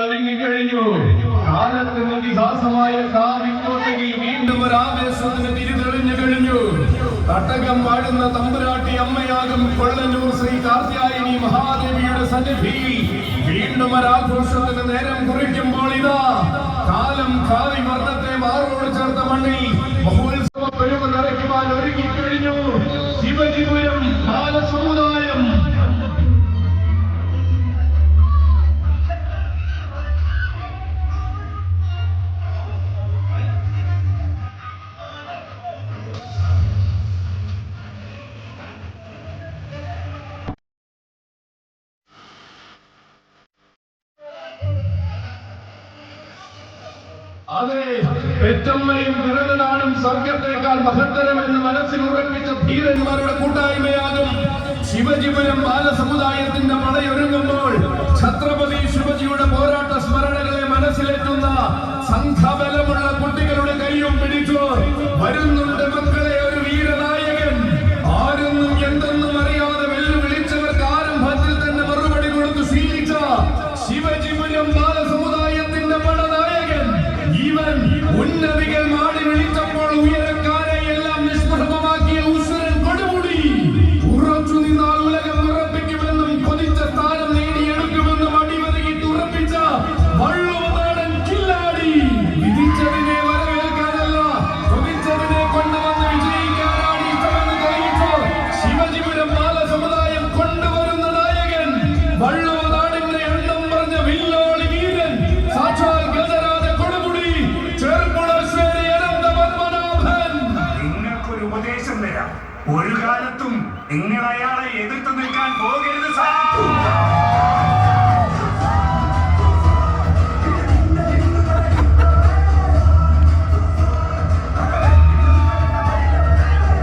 ഒരുങ്ങിക്കഴിഞ്ഞു. കാലത്തിന് ഇതിഹാസമായ കാവിക്കോട്ടയിൽ വീണ്ടും ഒരു ആവേശത്തിന് തിരിതെളിഞ്ഞു കഴിഞ്ഞു. തട്ടകം പാടുന്ന തമ്പുരാട്ടി അമ്മയാകും കൊള്ളന്നൂർ ശ്രീ കാർത്യായനി മഹാദേവിയുടെ സന്നിധിയിൽ വീണ്ടും ഒരാഘോഷത്തിന് നേരം കുറിക്കുമ്പോൾ ഇതാ കാലം കാവി വർണ്ണത്തെ മാറോട് ചേർത്ത മണ്ണിൽ മഹോത്സവ പെരുമ നിറയ്ക്കുവാൻ ഒരുങ്ങിക്കഴിഞ്ഞു ശിവജിപുരം ബാലസമുദായം. അതെ, പെറ്റമ്മയും പിറന്നാടും സ്വർഗത്തേക്കാൾ മഹത്തരമെന്ന് മനസ്സിൽ ഉറപ്പിച്ച ധീരന്മാരുടെ കൂട്ടായ്മയാകും ശിവജിപുരം ബാലസമുദായത്തിന്റെ പടയൊരുങ്ങുമ്പോൾ ഛത്രപതി ശിവജിയുടെ പോരാട്ട സ്മരണകളെ മനസ്സിലേറ്റുന്ന സംഘബലമുള്ള കുട്ടികളുടെ കൈയും പിടിച്ചു വരുന്നുണ്ട് മക്കളെ ഒരു വീരനായകൻ. ആരെന്നും എന്തെന്നും അറിയാതെ വെല്ലുവിളിച്ചവർക്ക് ആരംഭത്തിൽ തന്നെ മറുപടി കൊടുത്തു ശീലിച്ച ശിവജിപുരം ബാലസമുദായത്തിന്റെ പടനായകൻ ഇവൻ. ഉന്നതികൾ മാടി വിളിച്ചപ്പോൾ ഉയരക്കാരെ എല്ലാം നിഷ്പ്രഭമാക്കിയ ഉസുരൻ കൊടുമുടി. ഉറച്ചു നിന്നാൽ ഉലകം ഉറപ്പിക്കുമെന്നും കൊതിച്ച സ്ഥാനം നേടിയെടുക്കുമെന്നും അടിവരയിട്ട് ഉറപ്പിച്ച വള്ളുവനാടൻ കില്ലാടി. വിധിച്ചതിനെ വരവേൽക്കാനല്ല കൊതിച്ചതിനെ കൊണ്ടുവന്ന് വിജയിക്കാനാണ് ഇഷ്ടമെന്ന് തെളിയിച്ചു ശിവജിപുരം ബാലസമുദായം കൊണ്ടുവരുന്ന നായകൻ വള്ളുവനാടിന്റെ എണ്ണം പറഞ്ഞ വില്ലോളി വീരൻ സാക്ഷാൽ ഗജരാജ കൊടുമുടി ചെറുപ്പുളശ്ശേരി അനന്ത പത്മനാഭൻ. നിങ്ങൾക്കൊരു ഉപദേശം തരാം. ഒരു കാലത്തും നിങ്ങൾ അയാളെ എതിർത്ത് നിൽക്കാൻ പോകരുത് സാർ.